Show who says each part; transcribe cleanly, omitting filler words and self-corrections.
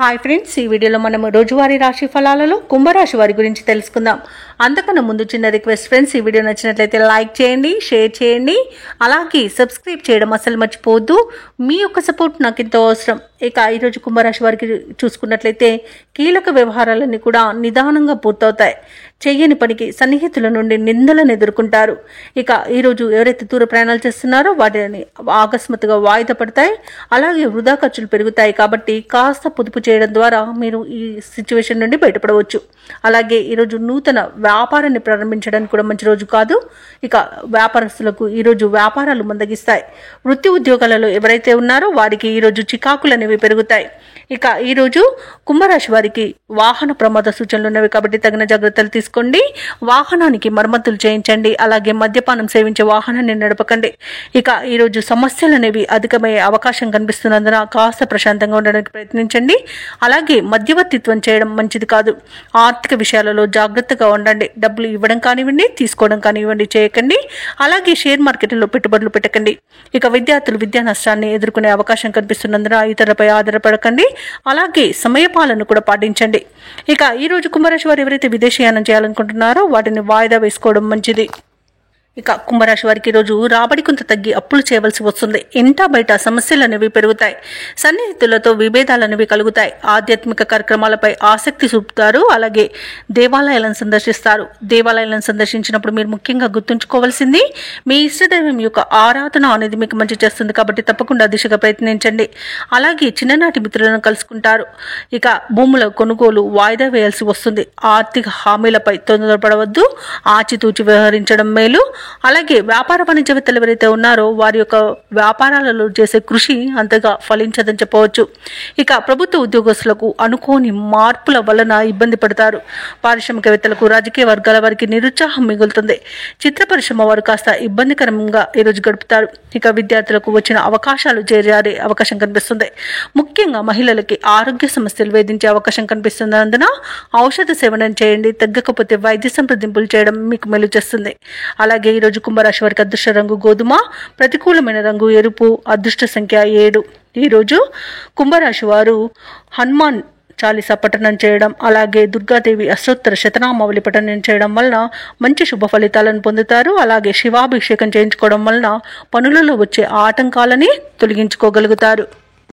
Speaker 1: Hi friends, ఈ వీడియోలో మనం రోజువారీ రాశి ఫలాలలో కుంభరాశి వారి గురించి తెలుసుకుందాం. అంతకన్నా ముందు చిన్న రిక్వెస్ట్ ఫ్రెండ్స్, ఈ వీడియో నచ్చినట్లయితే లైక్ చేయండి, షేర్ చేయండి, అలాగే సబ్స్క్రైబ్ చేయడం అసలు మర్చిపోవద్దు. మీ యొక్క సపోర్ట్ నాకు ఎంతో అవసరం. ఇక ఈరోజు కుంభరాశి వారికి చూసుకున్నట్లయితే కీలక వ్యవహారాలన్నీ కూడా నిదానంగా పూర్తవుతాయి. చెయ్యని పనికి సన్నిహితుల నుండి నిందలను ఎదుర్కొంటారు. ఇక ఈరోజు ఎవరైతే దూర ప్రయాణాలు చేస్తున్నారో వాటిని ఆకస్మాత్తుగా వాయిదా పడతాయి. అలాగే వృధా ఖర్చులు పెరుగుతాయి. కాబట్టి కాస్త పొదుపు చేయడం ద్వారా మీరు ఈ సిచ్యువేషన్ నుండి బయటపడవచ్చు. అలాగే ఈరోజు నూతన వ్యాపారాన్ని ప్రారంభించడానికి కూడా మంచి రోజు కాదు. ఇక వ్యాపారస్తులకు ఈరోజు వ్యాపారాలు మందగిస్తాయి. వృత్తి ఉద్యోగాలలో ఎవరైతే ఉన్నారో వారికి ఈరోజు చికాకులు అనేవి పెరుగుతాయి. ఇక ఈరోజు కుంభరాశి వారికి వాహన ప్రమాద సూచనలు ఉన్నవి కాబట్టి తగిన జాగ్రత్తలు తీసుకోండి. వాహనానికి మరమ్మతులు చేయించండి. అలాగే మద్యపానం సేవించే వాహనాన్ని నడపకండి. ఇక ఈరోజు సమస్యలు అనేవి అధికమయ్యే అవకాశం కనిపిస్తున్నందున కాస్త ప్రశాంతంగా ఉండడానికి ప్రయత్నించండి. అలాగే మధ్యవర్తిత్వం చేయడం మంచిది కాదు. ఆర్థిక విషయాలలో జాగ్రత్తగా ఉండండి. డబ్బులు ఇవ్వడం కానివ్వండి, తీసుకోవడం కానివ్వండి చేయకండి. అలాగే షేర్ మార్కెట్లో పెట్టుబడులు పెట్టకండి. ఇక విద్యార్థులు విద్యా నష్టాన్ని ఎదుర్కొనే అవకాశం కనిపిస్తున్నందున ఇతరులపై ఆధారపడకండి. అలాగే సమయపాలన కూడా పాటించండి. ఇక ఈరోజు కుంభరాశి వారు ఎవరైతే విదేశీయానం చేయాలనుకుంటున్నారో వాటిని వాయిదా వేసుకోవడం మంచిది. ఇక కుంభరాశి వారికి ఈరోజు రాబడి కొంత తగ్గి అప్పులు చేయవలసి వస్తుంది. ఇంటా బయట సమస్యలు అనేవి పెరుగుతాయి. సన్నిహితులతో విభేదాలు అనేవి కలుగుతాయి. ఆధ్యాత్మిక కార్యక్రమాలపై ఆసక్తి చూపుతారు. అలాగే దేవాలయాలను సందర్శిస్తారు. దేవాలయాలను సందర్శించినప్పుడు మీరు ముఖ్యంగా గుర్తుంచుకోవాల్సింది మీ ఇష్టదైవం యొక్క ఆరాధన అనేది మీకు మంచి చేస్తుంది. కాబట్టి తప్పకుండా దిశగా ప్రయత్నించండి. అలాగే చిన్ననాటి మిత్రులను కలుసుకుంటారు. ఇక భూముల కొనుగోలు వాయిదా వేయాల్సి వస్తుంది. ఆర్థిక హామీలపై తొందరపడవద్దు. ఆచితూచి వ్యవహరించడం మేలు. అలాగే వ్యాపార వాణిజ్యవేత్తలు ఎవరైతే ఉన్నారో వారి యొక్క వ్యాపారాలలో చేసే కృషి అంతగా ఫలించదని చెప్పవచ్చు. ఇక ప్రభుత్వ ఉద్యోగస్తులకు అనుకోని మార్పుల వలన ఇబ్బంది పడతారు. పారిశ్రామికవేత్తలకు, రాజకీయ వర్గాల వారికి నిరుత్సాహం మిగులుతుంది. చిత్ర పరిశ్రమ వారు కాస్త ఇబ్బందికరంగా ఈరోజు గడుపుతారు. ఇక విద్యార్థులకు వచ్చిన అవకాశాలు చేరే అవకాశం కనిపిస్తుంది. ముఖ్యంగా మహిళలకి ఆరోగ్య సమస్యలు వేధించే అవకాశం కనిపిస్తున్నందున ఔషధ సేవనం చేయండి. తగ్గకపోతే వైద్య సంప్రదింపులు చేయడం మీకు మేలు చేస్తుంది. అలాగే ఈరోజు కుంభరాశి వారికి అదృష్ట రంగు గోధుమ, ప్రతికూలమైన రంగు ఎరుపు, అదృష్ట సంఖ్య 7. ఈరోజు కుంభరాశి వారు హనుమాన్ చాలీసా పఠనం చేయడం, అలాగే దుర్గాదేవి అష్టోత్తర శతనామావళి పఠనం చేయడం వలన మంచి శుభ ఫలితాలను పొందుతారు. అలాగే శివాభిషేకం చేయించుకోవడం వలన పనులలో వచ్చే ఆటంకాలని తొలగించుకోగలుగుతారు.